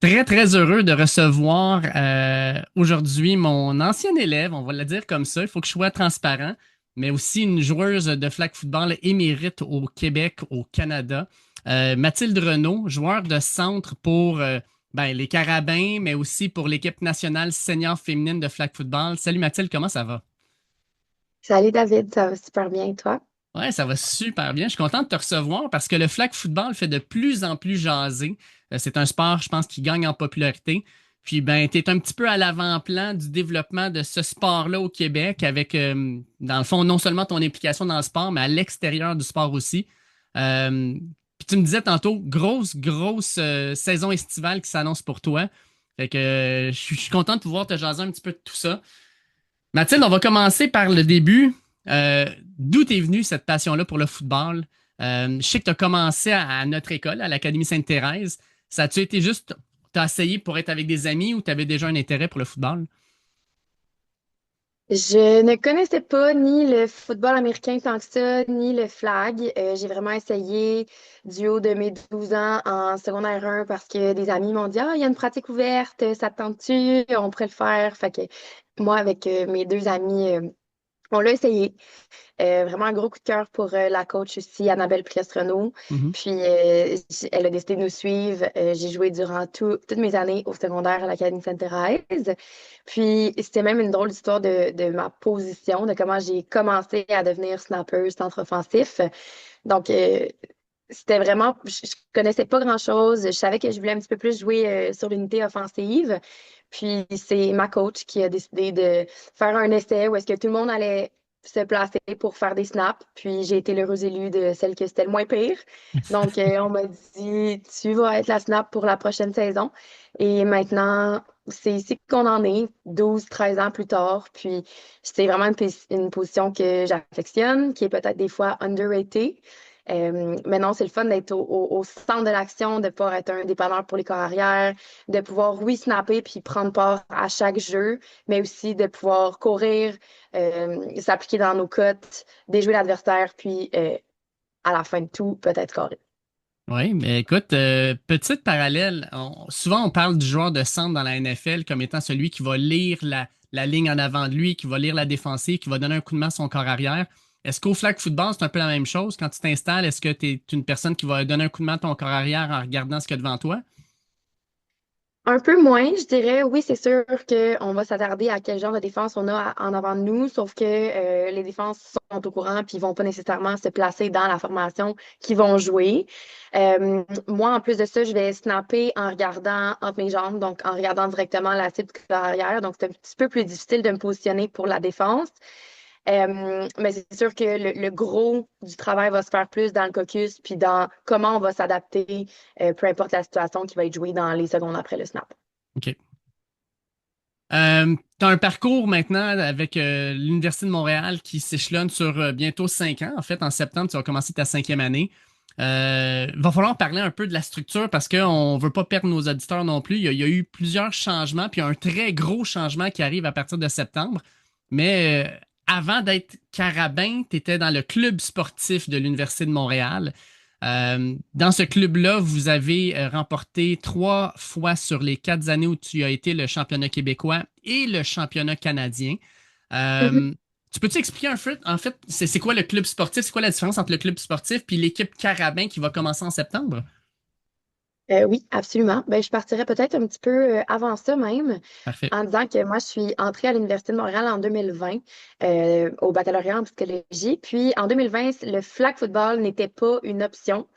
Très, très heureux de recevoir aujourd'hui mon ancien élève, on va le dire comme ça, il faut que je sois transparent, mais aussi une joueuse de flag football émérite au Québec, au Canada. Mathilde Renaud, joueur de centre pour les Carabins, mais aussi pour l'équipe nationale senior féminine de flag football. Salut Mathilde, comment ça va? Salut David, ça va super bien et toi? Ouais, ça va super bien. Je suis content de te recevoir parce que le flag football fait de plus en plus jaser. C'est un sport, je pense, qui gagne en popularité. Puis, ben, tu es un petit peu à l'avant-plan du développement de ce sport-là au Québec avec, dans le fond, non seulement ton implication dans le sport, mais à l'extérieur du sport aussi. Puis, tu me disais tantôt, grosse saison estivale qui s'annonce pour toi. Fait que je suis content de pouvoir te jaser un petit peu de tout ça. Mathilde, on va commencer par le début. D'où t'es venue cette passion-là pour le football? Je sais que tu as commencé à notre école, à l'Académie Sainte-Thérèse. Ça a-tu été juste, t'as essayé pour être avec des amis ou tu avais déjà un intérêt pour le football? Je ne connaissais pas ni le football américain tant que ça, ni le flag. J'ai vraiment essayé du haut de mes 12 ans en secondaire 1 parce que des amis m'ont dit: Ah, il y a une pratique ouverte, ça te tente-tu? On pourrait le faire. Fait que moi, avec mes deux amis, on l'a essayé. Vraiment un gros coup de cœur pour la coach aussi, Annabelle Priest-Renaud. Mhm. Puis, elle a décidé de nous suivre. J'ai joué durant toutes mes années au secondaire à l'Académie Sainte-Thérèse. Puis, c'était même une drôle d'histoire de ma position, de comment j'ai commencé à devenir snapper, centre offensif. Donc, c'était vraiment, je connaissais pas grand-chose. Je savais que je voulais un petit peu plus jouer sur l'unité offensive. Puis c'est ma coach qui a décidé de faire un essai où est-ce que tout le monde allait se placer pour faire des snaps. Puis j'ai été l'heureuse élue de celle que c'était le moins pire. Donc on m'a dit, tu vas être la snap pour la prochaine saison. Et maintenant, c'est ici qu'on en est, 12 13 ans plus tard. Puis c'est vraiment une position que j'affectionne, qui est peut-être des fois underrated. Mais non, c'est le fun d'être au centre de l'action, de pouvoir être un dépanneur pour les corps arrière, de pouvoir, oui, snapper puis prendre part à chaque jeu, mais aussi de pouvoir courir, s'appliquer dans nos cotes, déjouer l'adversaire, puis à la fin de tout, peut-être scorer. Oui, mais écoute, petite parallèle, souvent on parle du joueur de centre dans la NFL comme étant celui qui va lire la ligne en avant de lui, qui va lire la défensive, qui va donner un coup de main à son corps arrière. Est-ce qu'au flag football, c'est un peu la même chose? Quand tu t'installes, est-ce que tu es une personne qui va donner un coup de main à ton corps arrière en regardant ce qu'il y a devant toi? Un peu moins, je dirais. Oui, c'est sûr qu'on va s'attarder à quel genre de défense on a en avant de nous, sauf que les défenses sont au courant puis ils vont pas nécessairement se placer dans la formation qu'ils vont jouer. Moi, en plus de ça, je vais snapper en regardant entre mes jambes, donc en regardant directement la cible arrière. Donc, c'est un petit peu plus difficile de me positionner pour la défense. Mais c'est sûr que le gros du travail va se faire plus dans le caucus, puis dans comment on va s'adapter, peu importe la situation qui va être jouée dans les secondes après le snap. OK. Tu as un parcours maintenant avec l'Université de Montréal qui s'échelonne sur bientôt 5 ans. En fait, en septembre, tu vas commencer ta 5e année. Va falloir parler un peu de la structure parce qu'on ne veut pas perdre nos auditeurs non plus. Il y a eu plusieurs changements, puis un très gros changement qui arrive à partir de septembre. Mais avant d'être carabin, tu étais dans le club sportif de l'Université de Montréal. Dans ce club-là, vous avez remporté 3 fois sur les 4 années où tu as été le championnat québécois et le championnat canadien. Euh, Tu peux-tu expliquer en fait, c'est quoi le club sportif? C'est quoi la différence entre le club sportif et l'équipe Carabin qui va commencer en septembre? Oui, absolument. Ben, je partirais peut-être un petit peu avant ça même, Parfait. en disant que moi, je suis entrée à l'Université de Montréal en 2020 au baccalauréat en psychologie. Puis en 2020, le flag football n'était pas une option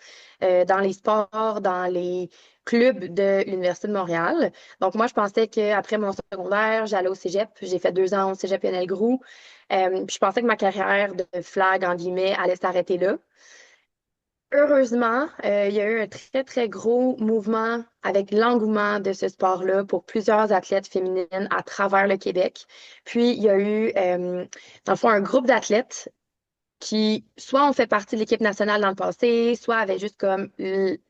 dans les sports, dans les clubs de l'Université de Montréal. Donc moi, je pensais qu'après mon secondaire, j'allais au cégep. J'ai fait 2 ans au cégep Lionel Groux. Puis je pensais que ma carrière de flag, en guillemets, allait s'arrêter là. Heureusement, il y a eu un très, très gros mouvement avec l'engouement de ce sport-là pour plusieurs athlètes féminines à travers le Québec. Puis, il y a eu, dans le fond, un groupe d'athlètes qui soit ont fait partie de l'équipe nationale dans le passé, soit avaient juste comme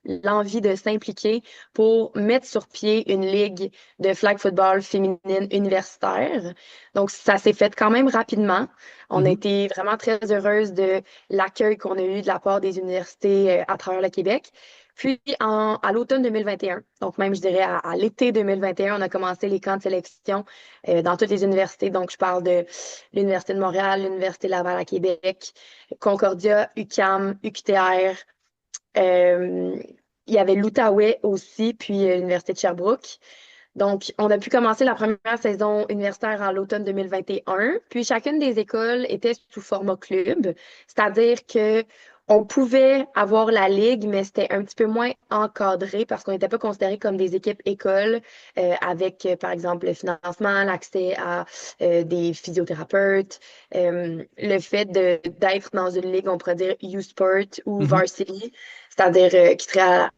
l'envie de s'impliquer pour mettre sur pied une ligue de flag football féminine universitaire. Donc, ça s'est fait quand même rapidement. On a Mhm. été vraiment très heureuse de l'accueil qu'on a eu de la part des universités à travers le Québec. Puis à l'automne 2021, donc même je dirais à l'été 2021, on a commencé les camps de sélection dans toutes les universités. Donc je parle de l'Université de Montréal, l'Université Laval à Québec, Concordia, UQAM, UQTR. euh, il y avait l'Outaouais aussi, puis l'Université de Sherbrooke. Donc, on a pu commencer la première saison universitaire en l'automne 2021. Puis, chacune des écoles était sous format club, c'est-à-dire que on pouvait avoir la ligue, mais c'était un petit peu moins encadré parce qu'on n'était pas considérés comme des équipes écoles avec, par exemple, le financement, l'accès à des physiothérapeutes, le fait d'être dans une ligue, on pourrait dire U-Sport ou Mhm. Varsity, c'est-à-dire qui serait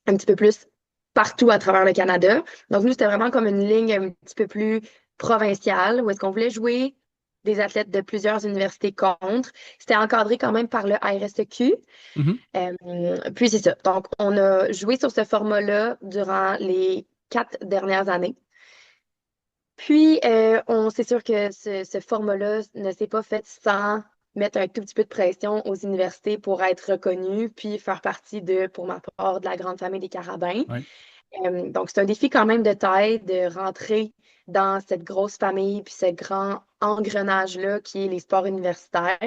un petit peu plus partout à travers le Canada. Donc, nous, c'était vraiment comme une ligne un petit peu plus provinciale où est-ce qu'on voulait jouer des athlètes de plusieurs universités contre. C'était encadré quand même par le RSEQ. Mhm. Puis c'est ça. Donc, on a joué sur ce format-là durant les 4 dernières années. Puis, c'est sûr que ce format-là ne s'est pas fait sans mettre un tout petit peu de pression aux universités pour être reconnu, puis faire partie pour ma part, de la grande famille des Carabins. Ouais. Donc, c'est un défi quand même de taille de rentrer dans cette grosse famille, puis ce grand engrenage-là qui est les sports universitaires.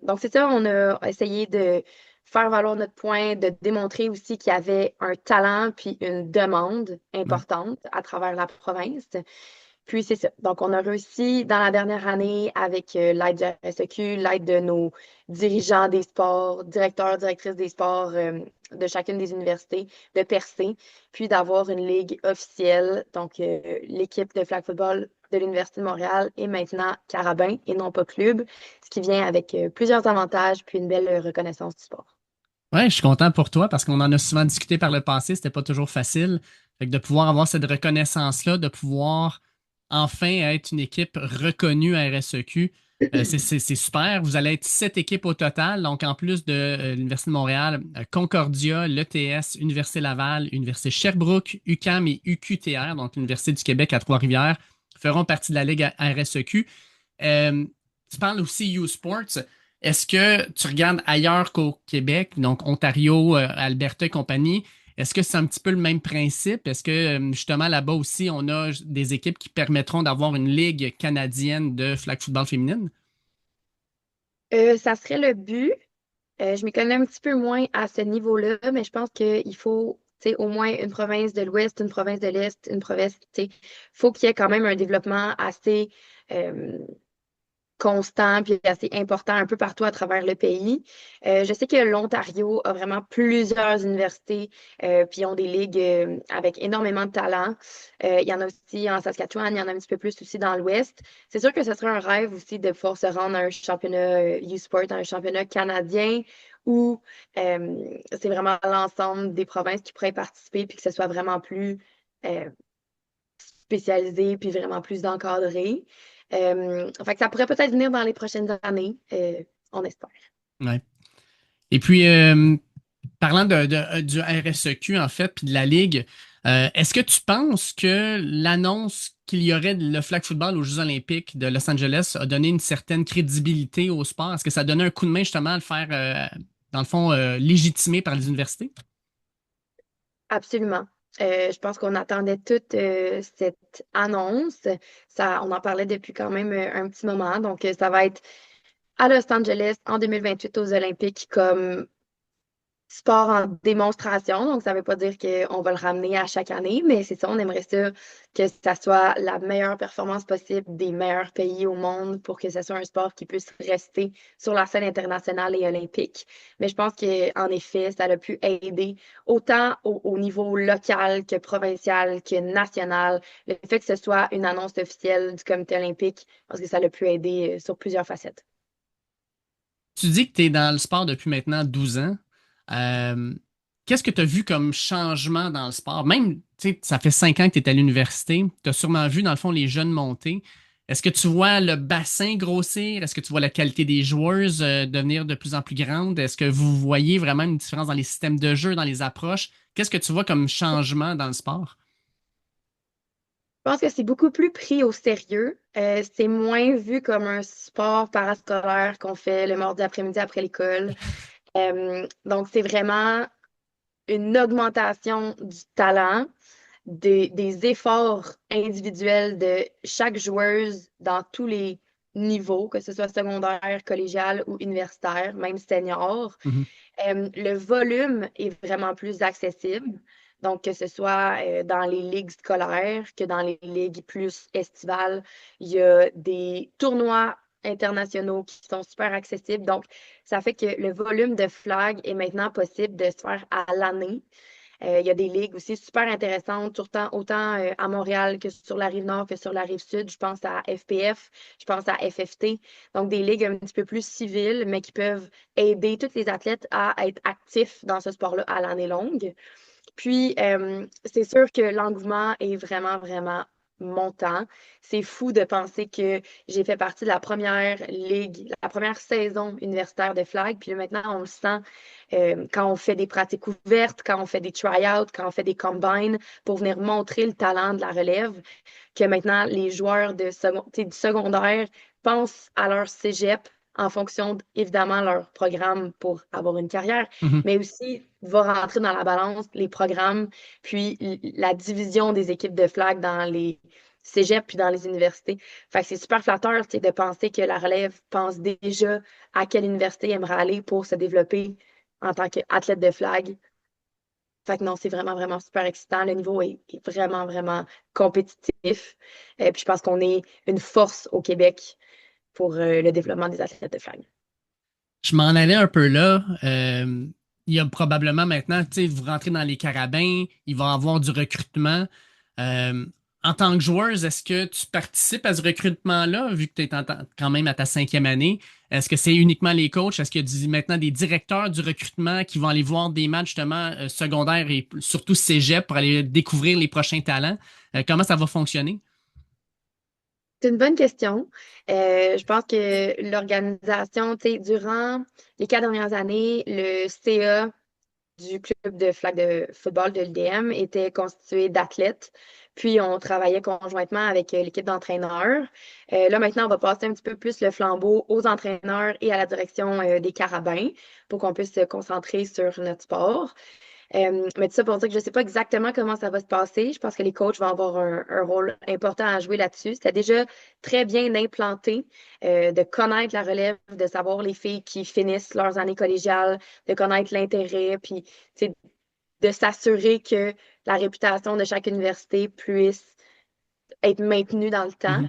Donc, c'est ça, on a essayé de faire valoir notre point, de démontrer aussi qu'il y avait un talent puis une demande Ouais. importante à travers la province. Puis c'est ça. Donc, on a réussi dans la dernière année avec l'aide du RSEQ, l'aide de nos dirigeants des sports, directeurs, directrices des sports de chacune des universités, de percer, puis d'avoir une ligue officielle. Donc, l'équipe de flag football de l'Université de Montréal est maintenant Carabin et non pas club, ce qui vient avec plusieurs avantages puis une belle reconnaissance du sport. Ouais, je suis content pour toi parce qu'on en a souvent discuté par le passé, c'était pas toujours facile. Fait que de pouvoir avoir cette reconnaissance-là, de pouvoir enfin être une équipe reconnue à RSEQ, c'est super. Vous allez être 7 équipes au total. Donc, en plus de l'Université de Montréal, Concordia, l'ETS, Université Laval, Université Sherbrooke, UQAM et UQTR, donc l'Université du Québec à Trois-Rivières, feront partie de la Ligue à RSEQ. Euh, Tu parles aussi U-Sports. Est-ce que tu regardes ailleurs qu'au Québec, donc Ontario, Alberta et compagnie, est-ce que c'est un petit peu le même principe? Est-ce que justement là-bas aussi, on a des équipes qui permettront d'avoir une ligue canadienne de flag football féminine? Ça serait le but. Je m'y connais un petit peu moins à ce niveau-là, mais je pense qu'il faut, tu sais, au moins une province de l'Ouest, une province de l'Est, une province, tu sais, faut qu'il y ait quand même un développement assez euh, constant puis assez important un peu partout à travers le pays. Je sais que l'Ontario a vraiment plusieurs universités puis ils ont des ligues avec énormément de talent. Il y en a aussi en Saskatchewan, il y en a un petit peu plus aussi dans l'Ouest. C'est sûr que ce serait un rêve aussi de pouvoir se rendre à un championnat U-Sport, à un championnat canadien où c'est vraiment l'ensemble des provinces qui pourraient participer puis que ce soit vraiment plus euh, spécialisé puis vraiment plus encadré. Fait que ça pourrait peut-être venir dans les prochaines années, on espère. Ouais. Et puis, parlant du RSEQ, en fait, puis de la Ligue, est-ce que tu penses que l'annonce qu'il y aurait le flag football aux Jeux Olympiques de Los Angeles a donné une certaine crédibilité au sport? Est-ce que ça a donné un coup de main justement à le faire, dans le fond, légitimer par les universités? Absolument. Je pense qu'on attendait toute cette annonce. On en parlait depuis quand même un petit moment. Donc, ça va être à Los Angeles en 2028 aux Olympiques comme sport en démonstration. Donc, ça ne veut pas dire qu'on va le ramener à chaque année, mais c'est ça, on aimerait ça que ça soit la meilleure performance possible des meilleurs pays au monde pour que ce soit un sport qui puisse rester sur la scène internationale et olympique. Mais je pense qu'en effet, ça a pu aider autant au niveau local que provincial que national. Le fait que ce soit une annonce officielle du comité olympique, parce que ça a pu aider sur plusieurs facettes. Tu dis que tu es dans le sport depuis maintenant 12 ans. Euh, Qu'est-ce que tu as vu comme changement dans le sport? Même, tu sais, ça fait 5 ans que tu es à l'université. Tu as sûrement vu, dans le fond, les jeunes monter. Est-ce que tu vois le bassin grossir? Est-ce que tu vois la qualité des joueuses devenir de plus en plus grande? Est-ce que vous voyez vraiment une différence dans les systèmes de jeu, dans les approches? Qu'est-ce que tu vois comme changement dans le sport? Je pense que c'est beaucoup plus pris au sérieux. C'est moins vu comme un sport parascolaire qu'on fait le mardi après-midi après l'école. Donc, c'est vraiment une augmentation du talent, des efforts individuels de chaque joueuse dans tous les niveaux, que ce soit secondaire, collégial ou universitaire, même senior. Mhm. Le volume est vraiment plus accessible. Donc, que ce soit dans les ligues scolaires que dans les ligues plus estivales, il y a des tournois internationaux qui sont super accessibles. Donc, ça fait que le volume de flag est maintenant possible de se faire à l'année. Il y a des ligues aussi super intéressantes, autant à Montréal que sur la rive nord que sur la rive sud. Je pense à FPF, je pense à FFT. Donc, des ligues un petit peu plus civiles, mais qui peuvent aider tous les athlètes à être actifs dans ce sport-là à l'année longue. Puis, c'est sûr que l'engouement est vraiment, vraiment montant. C'est fou de penser que j'ai fait partie de la première ligue, la première saison universitaire de flag. Puis là, maintenant, on le sent quand on fait des pratiques ouvertes, quand on fait des try-outs, quand on fait des combines pour venir montrer le talent de la relève, que maintenant, les joueurs du secondaire pensent à leur cégep en fonction, évidemment, leur programme pour avoir une carrière, Mhm. mais aussi va rentrer dans la balance les programmes, puis la division des équipes de flag dans les cégeps puis dans les universités. Fait que c'est super flatteur, de penser que la relève pense déjà à quelle université aimerait aller pour se développer en tant qu'athlète de flag. Fait que non, c'est vraiment, vraiment super excitant. Le niveau est vraiment, vraiment compétitif. Puis je pense qu'on est une force au Québec pour le développement des athlètes de flag. Je m'en allais un peu là. Il y a probablement maintenant, tu sais, vous rentrez dans les carabins, il va y avoir du recrutement. Euh, En tant que joueuse, est-ce que tu participes à ce recrutement-là, vu que tu es quand même à ta 5e année? Est-ce que c'est uniquement les coachs? Est-ce qu'il y a maintenant des directeurs du recrutement qui vont aller voir des matchs justement secondaires et surtout cégep pour aller découvrir les prochains talents? Comment ça va fonctionner? C'est une bonne question. Je pense que l'organisation, tu sais, durant les 4 dernières années, le CA du club de flag de football de l'UDM était constitué d'athlètes. Puis, on travaillait conjointement avec l'équipe d'entraîneurs. Là, maintenant, on va passer un petit peu plus le flambeau aux entraîneurs et à la direction des carabins pour qu'on puisse se concentrer sur notre sport. Mais tout ça pour dire que je ne sais pas exactement comment ça va se passer. Je pense que les coachs vont avoir un rôle important à jouer là-dessus. C'était déjà très bien implanté de connaître la relève, de savoir les filles qui finissent leurs années collégiales, de connaître l'intérêt, puis tu sais, de s'assurer que la réputation de chaque université puisse être maintenue dans le temps.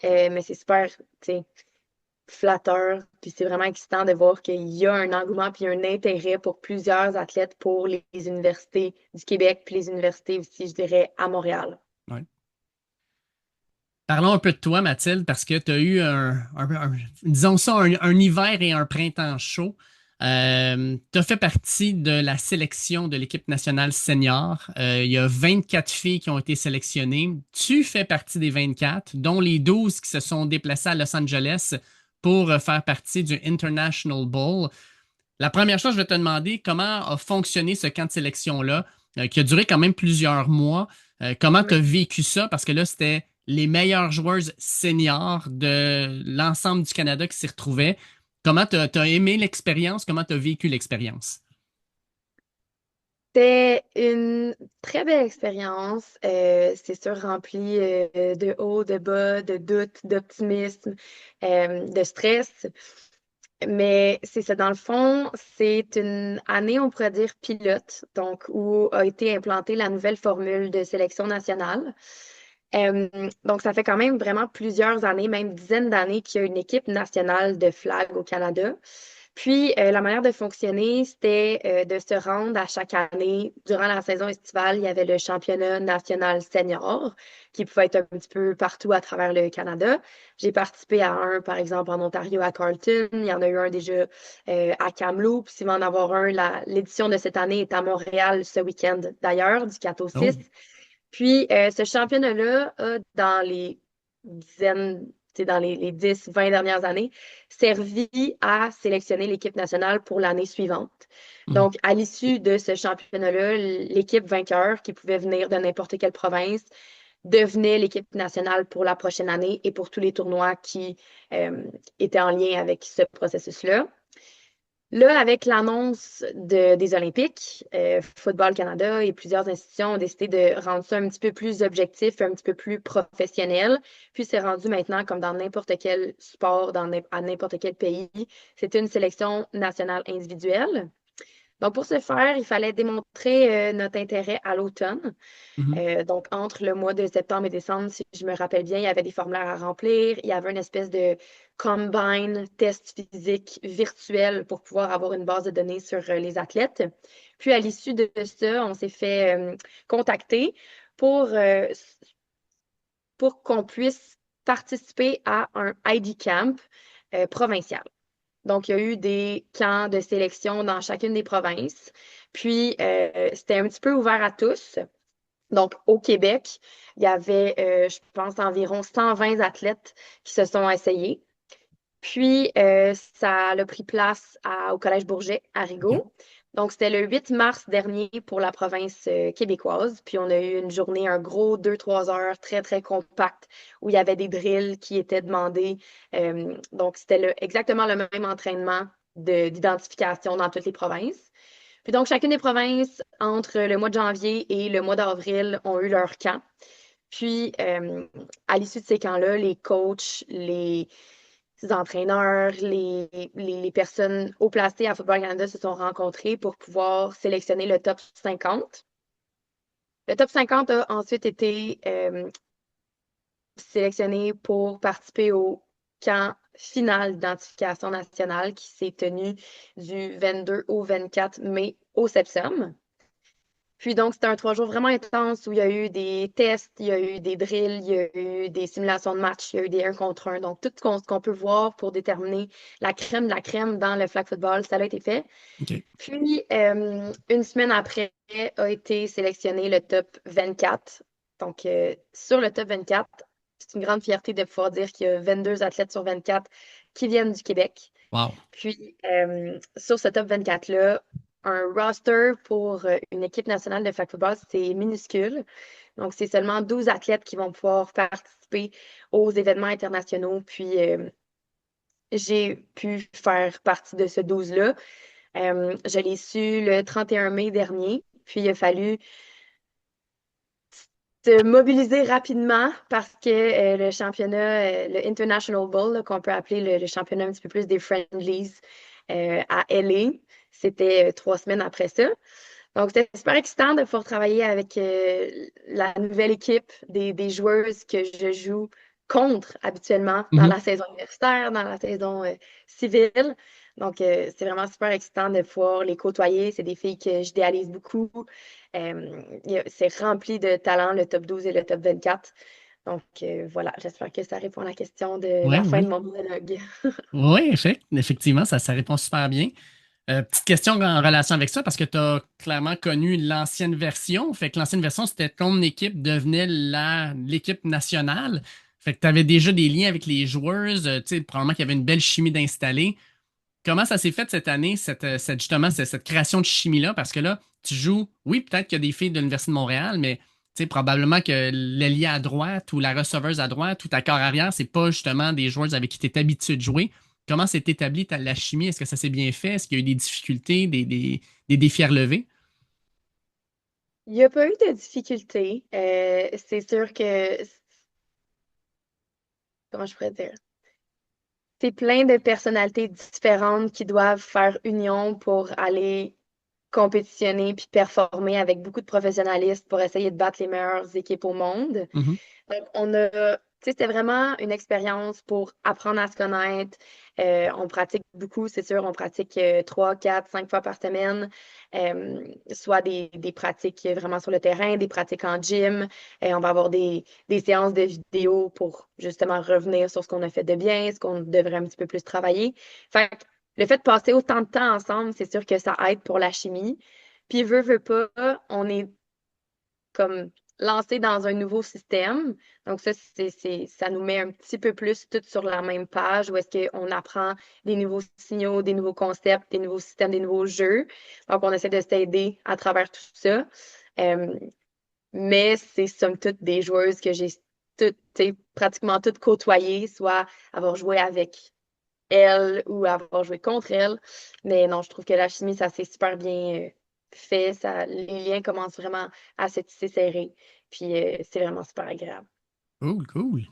Mais c'est super, tu sais, flatteur. Puis c'est vraiment excitant de voir qu'il y a un engouement puis un intérêt pour plusieurs athlètes pour les universités du Québec puis les universités aussi, je dirais, à Montréal. Ouais. Parlons un peu de toi, Mathilde, parce que tu as eu disons ça, un hiver et un printemps chaud. Tu as fait partie de la sélection de l'équipe nationale senior. Il y a 24 filles qui ont été sélectionnées. Tu fais partie des 24, dont les 12 qui se sont déplacées à Los Angeles pour faire partie du International Bowl. La première chose, je vais te demander comment a fonctionné ce camp de sélection-là, qui a duré quand même plusieurs mois. Comment tu as Oui. vécu ça? Parce que là, c'était les meilleures joueuses seniors de l'ensemble du Canada qui s'y retrouvaient. Comment tu as aimé l'expérience? Comment tu as vécu l'expérience? C'était une très belle expérience. C'est sûr, remplie de hauts, de bas, de doutes, d'optimisme, de stress. Mais c'est ça, dans le fond, c'est une année, on pourrait dire, pilote, donc où a été implantée la nouvelle formule de sélection nationale. Euh, donc, ça fait quand même vraiment plusieurs années, même dizaines d'années, qu'il y a une équipe nationale de flag au Canada. Puis, la manière de fonctionner, c'était de se rendre à chaque année. Durant la saison estivale, il y avait le championnat national senior qui pouvait être un petit peu partout à travers le Canada. J'ai participé à un, par exemple, en Ontario, à Carleton. Il y en a eu un déjà à Kamloops. Il va en avoir un. L'édition de cette année est à Montréal ce week-end, d'ailleurs, du 4 au Oh. 6. Puis, ce championnat-là a, dans les dizaines, tu sais, dans les 10, 20 dernières années, servi à sélectionner l'équipe nationale pour l'année suivante. Mhm. Donc, à l'issue de ce championnat-là, l'équipe vainqueur, qui pouvait venir de n'importe quelle province, devenait l'équipe nationale pour la prochaine année et pour tous les tournois qui étaient en lien avec ce processus-là. Là, avec l'annonce des Olympiques, Football Canada et plusieurs institutions ont décidé de rendre ça un petit peu plus objectif, un petit peu plus professionnel. Puis c'est rendu maintenant, comme dans n'importe quel sport, à n'importe quel pays, c'est une sélection nationale individuelle. Donc, pour ce faire, il fallait démontrer notre intérêt à l'automne. Mhm. Donc, entre le mois de septembre et décembre, si je me rappelle bien, il y avait des formulaires à remplir. Il y avait une espèce de combine test physique virtuel pour pouvoir avoir une base de données sur les athlètes. Puis, à l'issue de ça, on s'est fait contacter pour, euh, pour qu'on puisse participer à un ID Camp provincial. Donc, il y a eu des camps de sélection dans chacune des provinces. Puis, c'était un petit peu ouvert à tous. Donc, au Québec, il y avait, je pense, environ 120 athlètes qui se sont essayés. Puis, ça a pris place au Collège Bourget à OK. Rigaud. Donc, c'était le 8 mars dernier pour la province québécoise. Puis, on a eu une journée, un gros 2-3 heures très, très compact où il y avait des drills qui étaient demandés. Donc, c'était exactement le même entraînement d'identification dans toutes les provinces. Puis donc, chacune des provinces, entre le mois de janvier et le mois d'avril, ont eu leur camp. Puis, à l'issue de ces camps-là, les coachs, les entraîneurs, les personnes haut placées à Football Canada se sont rencontrés pour pouvoir sélectionner le top 50. Le top 50 a ensuite été sélectionné pour participer au camp final d'identification nationale qui s'est tenu du 22 au 24 mai au Sepsum. Puis donc, c'était un 3 jours vraiment intense où il y a eu des tests, il y a eu des drills, il y a eu des simulations de match, il y a eu des 1 contre 1. Donc, tout ce qu'on peut voir pour déterminer la crème de la crème dans le flag football, ça a été fait. OK. Puis, une semaine après, a été sélectionné le top 24. Donc, sur le top 24, c'est une grande fierté de pouvoir dire qu'il y a 22 athlètes sur 24 qui viennent du Québec. Wow. Puis, sur ce top 24-là, un roster pour une équipe nationale de flag football, c'est minuscule. Donc, c'est seulement 12 athlètes qui vont pouvoir participer aux événements internationaux. Puis, j'ai pu faire partie de ce 12-là. Je l'ai su le 31 mai dernier. Puis, il a fallu se mobiliser rapidement parce que le championnat, le International Bowl, là, qu'on peut appeler le championnat un petit peu plus des friendlies à LA, c'était 3 semaines après ça. Donc, c'était super excitant de pouvoir travailler avec la nouvelle équipe des joueuses que je joue contre habituellement dans Mhm. la saison universitaire, dans la saison civile. Donc, c'est vraiment super excitant de pouvoir les côtoyer. C'est des filles que j'idéalise beaucoup. C'est rempli de talent, le top 12 et le top 24. Donc, voilà, j'espère que ça répond à la question de Oui, la fin de oui. mon monologue. Oui, effectivement, ça répond super bien. Petite question en relation avec ça, parce que tu as clairement connu l'ancienne version. Fait que l'ancienne version, c'était ton équipe devenait l'équipe nationale. Fait que tu avais déjà des liens avec les joueuses. Tu sais, probablement qu'il y avait une belle chimie d'installer. Comment ça s'est fait cette année, justement, cette création de chimie-là? Parce que là, tu joues, oui, peut-être qu'il y a des filles de l'Université de Montréal, mais tu sais, probablement que l'ailier à droite ou la receveuse à droite ou ta corps arrière, c'est pas justement des joueurs avec qui tu es habitué de jouer. Comment s'est établie la chimie? Est-ce que ça s'est bien fait? Est-ce qu'il y a eu des difficultés, des défis à relever? Il n'y a pas eu de difficulté. C'est sûr que, comment je pourrais dire? C'est plein de personnalités différentes qui doivent faire union pour aller compétitionner puis performer avec beaucoup de professionnalistes pour essayer de battre les meilleures équipes au monde. Mhm. Donc, c'était vraiment une expérience pour apprendre à se connaître. On pratique beaucoup, c'est sûr, on pratique 3, 4, 5 fois par semaine, soit des pratiques vraiment sur le terrain, des pratiques en gym. On va avoir des séances de vidéo pour justement revenir sur ce qu'on a fait de bien, ce qu'on devrait un petit peu plus travailler. Fait que le fait de passer autant de temps ensemble, c'est sûr que ça aide pour la chimie. Puis, veut pas, on est comme lancé dans un nouveau système. Donc ça, ça nous met un petit peu plus toutes sur la même page où est-ce qu'on apprend des nouveaux signaux, des nouveaux concepts, des nouveaux systèmes, des nouveaux jeux. Donc on essaie de s'aider à travers tout ça. Euh, mais c'est somme toute des joueuses que j'ai toutes, tu sais, pratiquement toutes côtoyées, soit avoir joué avec elle ou avoir joué contre elle. Mais non, je trouve que la chimie, ça s'est super bien fait. Ça, les liens commencent vraiment à se tisser serrés. Puis c'est vraiment super agréable. Cool, cool.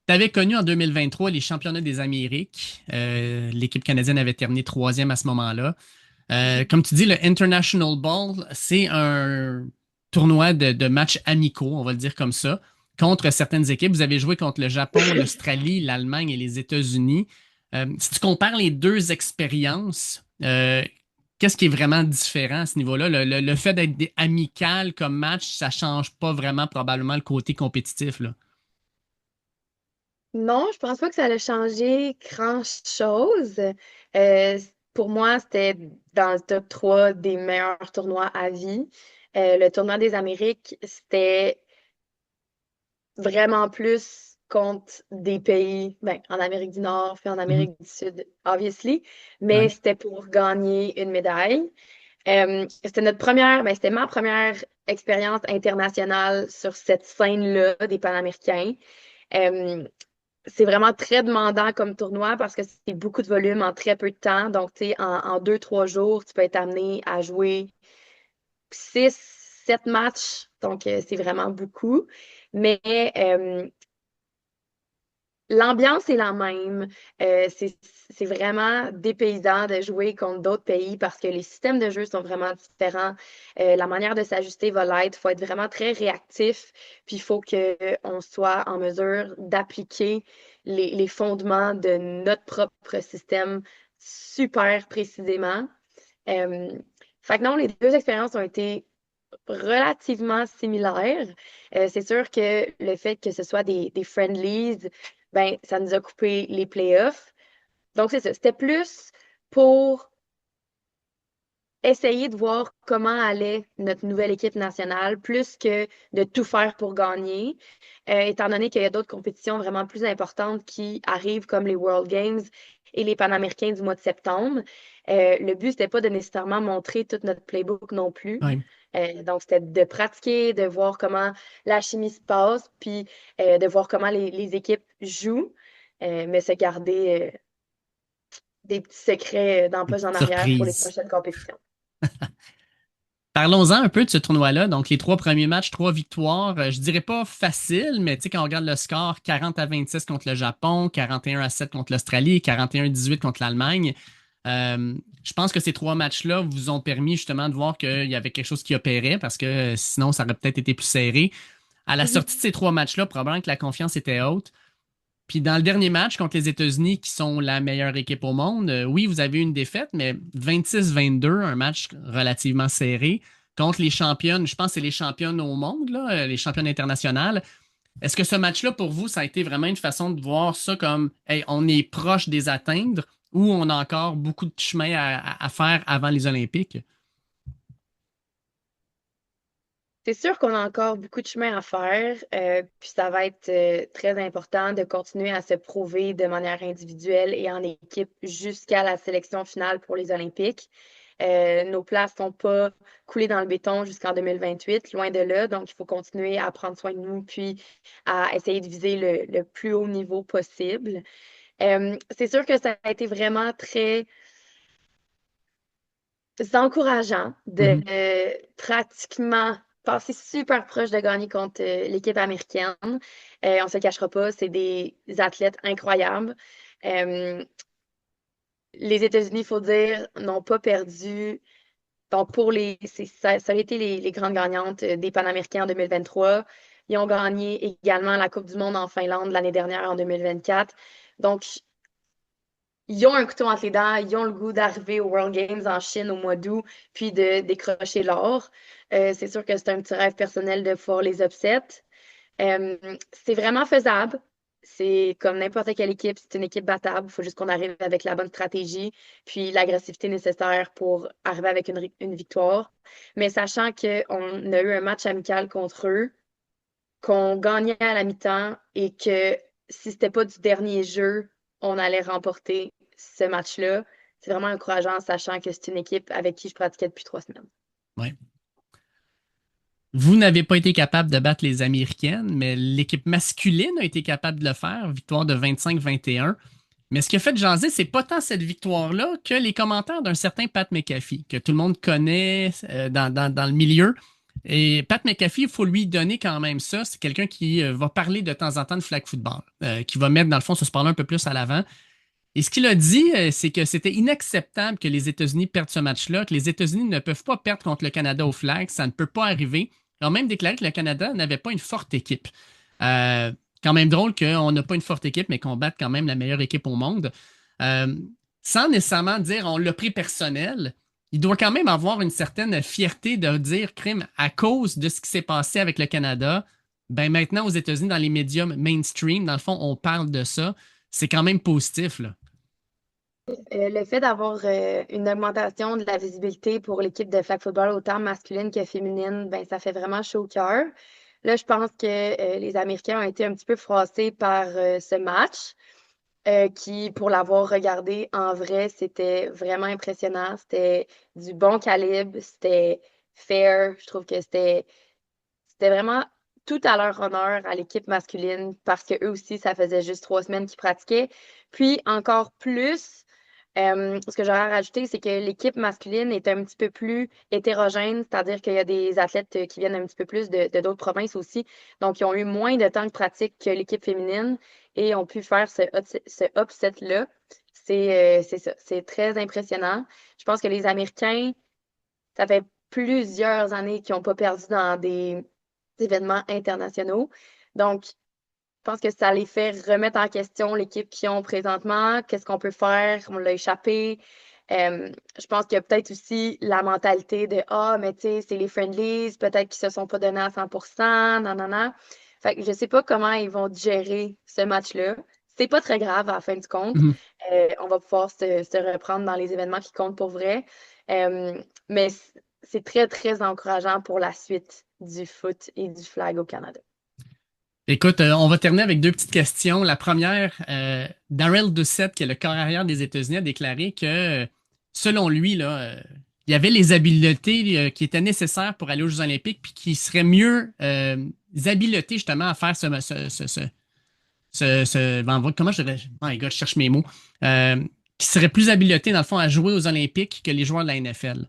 Tu avais connu en 2023 les championnats des Amériques. L'équipe canadienne avait terminé troisième à ce moment-là. Comme tu dis, le International Ball, c'est un tournoi de matchs amicaux, on va le dire comme ça, contre certaines équipes. Vous avez joué contre le Japon, l'Australie, l'Allemagne et les États-Unis. Si tu compares les deux expériences, qu'est-ce qui est vraiment différent à ce niveau-là? Le fait d'être amical comme match, ça change pas vraiment probablement le côté compétitif, là. Non, je pense pas que ça allait changer grand-chose. Euh, pour moi, c'était dans le top 3 des meilleurs tournois à vie. Le tournoi des Amériques, c'était vraiment plus contre des pays, ben, en Amérique du Nord puis en Mhm. Amérique du Sud, obviously, mais Ouais. c'était pour gagner une médaille. C'était notre première, ben, c'était ma première expérience internationale sur cette scène-là des Panaméricains. Euh, c'est vraiment très demandant comme tournoi parce que c'est beaucoup de volume en très peu de temps. Donc, tu sais, en 2, 3 jours, tu peux être amené à jouer 6, 7 matchs. Donc, c'est vraiment beaucoup. Mais l'ambiance est la même. C'est vraiment dépaysant de jouer contre d'autres pays parce que les systèmes de jeu sont vraiment différents. La manière de s'ajuster va l'être. Il faut être vraiment très réactif. Puis il faut qu'on soit en mesure d'appliquer les fondements de notre propre système super précisément. Euh, fait que non, les deux expériences ont été relativement similaires. C'est sûr que le fait que ce soit des friendlies, ben, ça nous a coupé les playoffs. Donc, c'est ça. C'était plus pour essayer de voir comment allait notre nouvelle équipe nationale, plus que de tout faire pour gagner, étant donné qu'il y a d'autres compétitions vraiment plus importantes qui arrivent, comme les World Games et les Panaméricains du mois de septembre. Le but, c'était pas de nécessairement montrer tout notre playbook non plus. Ouais. Donc, c'était de pratiquer, de voir comment la chimie se passe, puis de voir comment les équipes jouent, mais se garder des petits secrets dans la poche en arrière pour les Surprise. prochaines compétitions. Parlons-en un peu de ce tournoi-là. Donc, les trois premiers matchs, trois victoires. Je dirais pas facile, mais tu sais, quand on regarde le score, 40-26 contre le Japon, 41-7 contre l'Australie, 41-18 contre l'Allemagne. Je pense que ces trois matchs-là vous ont permis justement de voir qu'il y avait quelque chose qui opérait parce que sinon, ça aurait peut-être été plus serré. À la sortie de ces trois matchs-là, probablement que la confiance était haute. Puis dans le dernier match contre les États-Unis, qui sont la meilleure équipe au monde, oui, vous avez eu une défaite, mais 26-22, un match relativement serré contre les championnes. Je pense que c'est les championnes au monde, là, les championnes internationales. Est-ce que ce match-là, pour vous, ça a été vraiment une façon de voir ça comme, hey, on est proche des atteindre ou on a encore beaucoup de chemin à faire avant les Olympiques? C'est sûr qu'on a encore beaucoup de chemin à faire, puis ça va être très important de continuer à se prouver de manière individuelle et en équipe jusqu'à la sélection finale pour les Olympiques. Nos places ne sont pas coulées dans le béton jusqu'en 2028, loin de là, donc il faut continuer à prendre soin de nous, puis à essayer de viser le plus haut niveau possible. C'est sûr que ça a été vraiment très c'est encourageant de Mhm. pratiquement passer super proche de gagner contre l'équipe américaine. On se cachera pas, c'est des athlètes incroyables. Euh, les États-Unis, il faut dire, n'ont pas perdu. Donc, ça a été les grandes gagnantes des Panaméricains en 2023. Ils ont gagné également la Coupe du monde en Finlande l'année dernière en 2024. Donc, ils ont un couteau entre les dents, ils ont le goût d'arriver aux World Games en Chine au mois d'août, puis de décrocher l'or. C'est sûr que c'est un petit rêve personnel de pouvoir les upset. Euh, c'est vraiment faisable. C'est comme n'importe quelle équipe, c'est une équipe battable. Il faut juste qu'on arrive avec la bonne stratégie, puis l'agressivité nécessaire pour arriver avec une victoire. Mais sachant qu'on a eu un match amical contre eux, qu'on gagnait à la mi-temps et que si c'était pas du dernier jeu, on allait remporter ce match-là. C'est vraiment encourageant, sachant que c'est une équipe avec qui je pratiquais depuis 3 semaines. Ouais. Vous n'avez pas été capable de battre les Américaines, mais l'équipe masculine a été capable de le faire. Victoire de 25-21. Mais ce qui a fait jaser, c'est pas tant cette victoire-là que les commentaires d'un certain Pat McAfee, que tout le monde connaît dans le milieu. Et Pat McAfee, il faut lui donner quand même ça. C'est quelqu'un qui va parler de temps en temps de flag football, qui va mettre, dans le fond, ce sport-là un peu plus à l'avant. Et ce qu'il a dit, c'est que c'était inacceptable que les États-Unis perdent ce match-là, que les États-Unis ne peuvent pas perdre contre le Canada au flag. Ça ne peut pas arriver. Ils ont même déclaré que le Canada n'avait pas une forte équipe. Euh, Quand même drôle qu'on n'a pas une forte équipe, mais qu'on batte quand même la meilleure équipe au monde. Euh, Sans nécessairement dire on l'a pris personnel, il doit quand même avoir une certaine fierté de dire crime à cause de ce qui s'est passé avec le Canada. Ben maintenant, aux États-Unis, dans les médiums mainstream, dans le fond, on parle de ça. C'est quand même positif, là. Le fait d'avoir une augmentation de la visibilité pour l'équipe de flag football, autant masculine que féminine, ben, ça fait vraiment chaud au cœur. Là, je pense que les Américains ont été un petit peu froissés par ce match, qui, pour l'avoir regardé en vrai, c'était vraiment impressionnant. C'était du bon calibre, c'était fair. Je trouve que c'était vraiment tout à leur honneur à l'équipe masculine parce que eux aussi, ça faisait juste 3 semaines qu'ils pratiquaient. Puis encore plus, ce que j'aurais à rajouter, c'est que l'équipe masculine est un petit peu plus hétérogène, c'est-à-dire qu'il y a des athlètes qui viennent un petit peu plus de d'autres provinces aussi. Donc, ils ont eu moins de temps de pratique que l'équipe féminine et ont pu faire ce upset-là. C'est ça, c'est très impressionnant. Je pense que les Américains, ça fait plusieurs années qu'ils n'ont pas perdu dans des événements internationaux. Donc, je pense que ça les fait remettre en question l'équipe qu'ils ont présentement. Qu'est-ce qu'on peut faire? On l'a échappé. Je pense qu'il y a peut-être aussi la mentalité de ah, mais tu sais, c'est les friendlies, peut-être qu'ils se sont pas donnés à 100%, non, non, non. Fait que je sais pas comment ils vont gérer ce match-là. C'est pas très grave à la fin du compte. Mhm. On va pouvoir se reprendre dans les événements qui comptent pour vrai. Mais c'est très, très encourageant pour la suite du foot et du flag au Canada. Écoute, on va terminer avec deux petites questions. La première, Darrell Doucette, qui est le corps arrière des États-Unis, a déclaré que, selon lui, là, il y avait les habiletés qui étaient nécessaires pour aller aux Jeux Olympiques, puis qui seraient mieux habilités justement à faire comment je devrais. My God, je cherche mes mots. Qui seraient plus habilités, dans le fond, à jouer aux Olympiques que les joueurs de la NFL.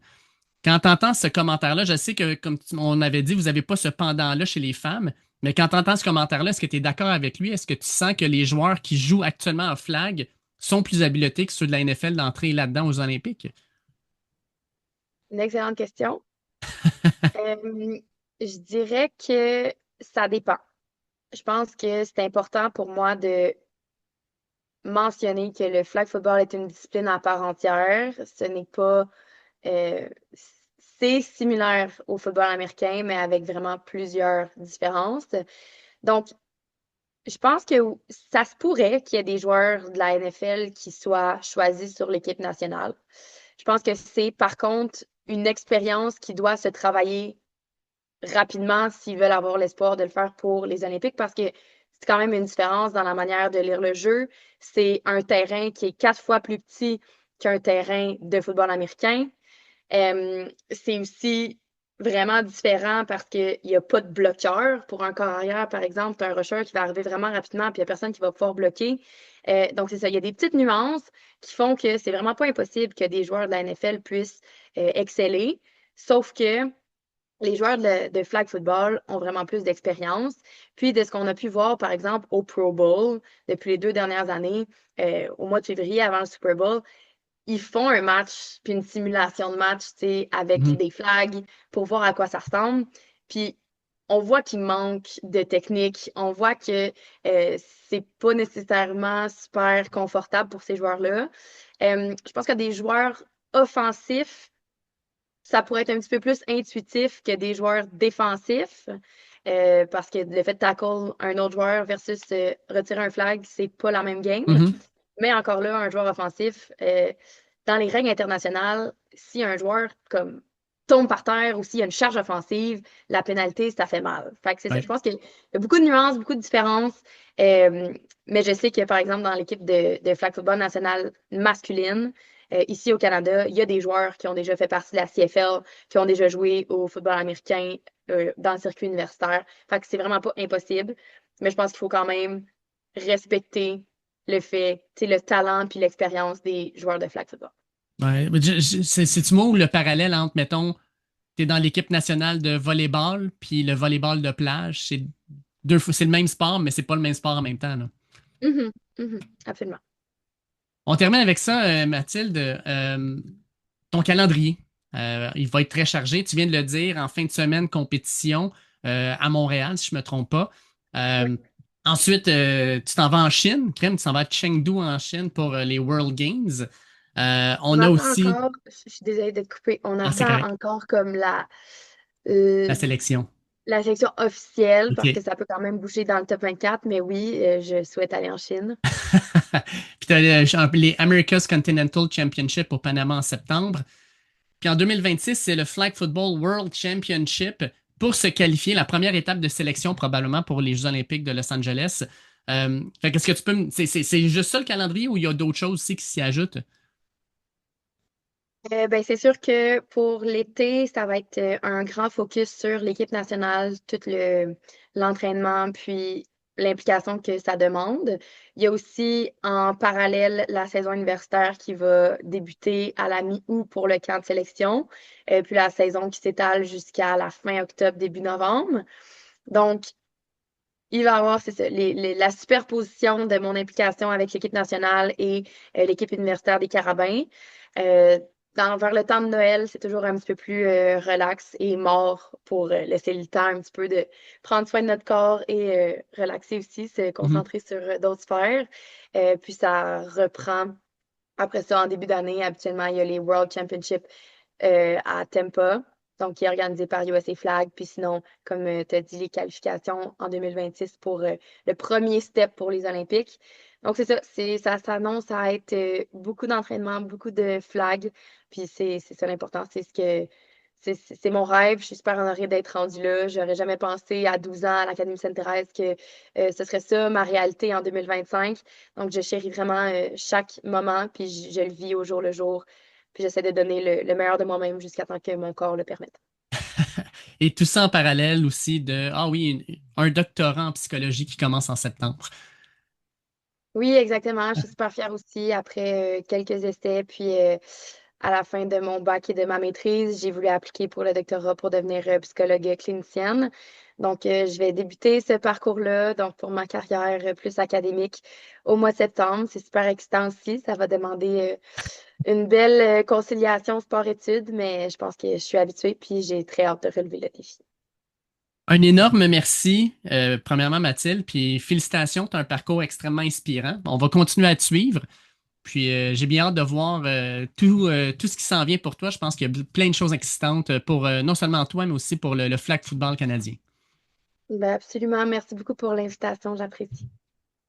Quand tu entends ce commentaire-là, je sais que, comme on avait dit, vous n'avez pas ce pendant-là chez les femmes, mais quand tu entends ce commentaire-là, est-ce que tu es d'accord avec lui? Est-ce que tu sens que les joueurs qui jouent actuellement en flag sont plus habilités que ceux de la NFL d'entrer là-dedans aux Olympiques? Une excellente question. Euh, je dirais que ça dépend. Je pense que c'est important pour moi de mentionner que le flag football est une discipline à part entière. Ce n'est pas. euh, c'est similaire au football américain, mais avec vraiment plusieurs différences. Donc, je pense que ça se pourrait qu'il y ait des joueurs de la NFL qui soient choisis sur l'équipe nationale. Je pense que c'est par contre une expérience qui doit se travailler rapidement s'ils veulent avoir l'espoir de le faire pour les Olympiques parce que c'est quand même une différence dans la manière de lire le jeu. C'est un terrain qui est 4 fois plus petit qu'un terrain de football américain. C'est aussi vraiment différent parce qu'il n'y a pas de bloqueur. Pour un corps arrière, par exemple, tu as un rusher qui va arriver vraiment rapidement puis il n'y a personne qui va pouvoir bloquer. Donc, c'est ça. Il y a des petites nuances qui font que c'est vraiment pas impossible que des joueurs de la NFL puissent exceller. Sauf que les joueurs de flag football ont vraiment plus d'expérience. Puis, de ce qu'on a pu voir, par exemple, au Pro Bowl depuis les 2 dernières années, au mois de février avant le Super Bowl, ils font un match, puis une simulation de match, tu sais, avec Mhm. des flags pour voir à quoi ça ressemble. Puis, on voit qu'il manque de technique. On voit que c'est pas nécessairement super confortable pour ces joueurs-là. Je pense que des joueurs offensifs ça pourrait être un petit peu plus intuitif que des joueurs défensifs. Parce que le fait de tackle un autre joueur versus retirer un flag, c'est pas la même game. Mhm. Mais encore là, un joueur offensif, dans les règles internationales, si un joueur comme tombe par terre ou s'il y a une charge offensive, la pénalité, ça fait mal. Fait que c'est ça. Je Ouais. pense qu'il y a beaucoup de nuances, beaucoup de différences. Euh, mais je sais que, par exemple, dans l'équipe de flag football nationale masculine, ici au Canada, il y a des joueurs qui ont déjà fait partie de la CFL, qui ont déjà joué au football américain dans le circuit universitaire. Fait que c'est vraiment pas impossible. Mais je pense qu'il faut quand même respecter le fait, tu sais, le talent puis l'expérience des joueurs de flag football. Ouais, mais c'est-tu moi ou le parallèle entre, mettons, t'es dans l'équipe nationale de volleyball, puis le volleyball de plage, c'est le même sport, mais c'est pas le même sport en même temps, là. Mhm, mhm, absolument. On termine avec ça, Mathilde. Ton calendrier, il va être très chargé. Tu viens de le dire, en fin de semaine, compétition à Montréal, si je ne me trompe pas. Oui. Euh, ensuite, tu t'en vas en Chine, Crème, tu t'en vas à Chengdu en Chine pour les World Games. On On a attend aussi, encore, je suis désolée de te couper, on ah, c'est attend correct, encore comme euh, la sélection. la section officielle parce que OK. ça peut quand même bouger dans le top 24, mais oui, je souhaite aller en Chine. Puis tu as les America's Continental Championship au Panama en septembre. Puis en 2026, c'est le Flag Football World Championship pour se qualifier, la première étape de sélection probablement pour les Jeux Olympiques de Los Angeles. Fait qu'est-ce que tu peux c'est juste ça le calendrier ou il y a d'autres choses aussi qui s'y ajoutent? Ben, c'est sûr que pour l'été, ça va être un grand focus sur l'équipe nationale, l'entraînement, puis l'implication que ça demande. Il y a aussi en parallèle la saison universitaire qui va débuter à la mi-août pour le camp de sélection, puis la saison qui s'étale jusqu'à la fin octobre, début novembre. Donc, il va y avoir, c'est ça, la superposition de mon implication avec l'équipe nationale et l'équipe universitaire des Carabins. Euh, Vers le temps de Noël, c'est toujours un petit peu plus relax et mort pour laisser le temps un petit peu de prendre soin de notre corps et relaxer aussi, se Mhm. concentrer sur d'autres sphères. Puis ça reprend après ça en début d'année. Habituellement, il y a les World Championships à Tampa, donc qui est organisé par USA Flag. Puis sinon, comme tu as dit, les qualifications en 2026 pour le premier step pour les Olympiques. Donc c'est ça, ça s'annonce à être beaucoup d'entraînement, beaucoup de flag. Puis c'est ça l'important, c'est mon rêve. Je suis super honorée d'être rendue là. J'aurais jamais pensé à 12 ans à l'Académie Sainte-Thérèse que ce serait ça ma réalité en 2025. Donc je chéris vraiment chaque moment, puis je le vis au jour le jour. Puis j'essaie de donner le meilleur de moi-même jusqu'à temps que mon corps le permette. Et tout ça en parallèle aussi ah oui, un doctorat en psychologie qui commence en septembre. Oui, exactement. Je suis super fière aussi après quelques essais. Puis à la fin de mon bac et de ma maîtrise, j'ai voulu appliquer pour le doctorat pour devenir psychologue clinicienne. Donc, je vais débuter ce parcours-là, donc pour ma carrière plus académique au mois de septembre. C'est super excitant aussi. Ça va demander une belle conciliation sport-études, mais je pense que je suis habituée puis j'ai très hâte de relever le défi. Un énorme merci, premièrement Mathilde, puis félicitations, tu as un parcours extrêmement inspirant. On va continuer à te suivre. Puis j'ai bien hâte de voir tout ce qui s'en vient pour toi. Je pense qu'il y a plein de choses existantes pour non seulement toi, mais aussi pour le flag football canadien. Ben absolument. Merci beaucoup pour l'invitation. J'apprécie.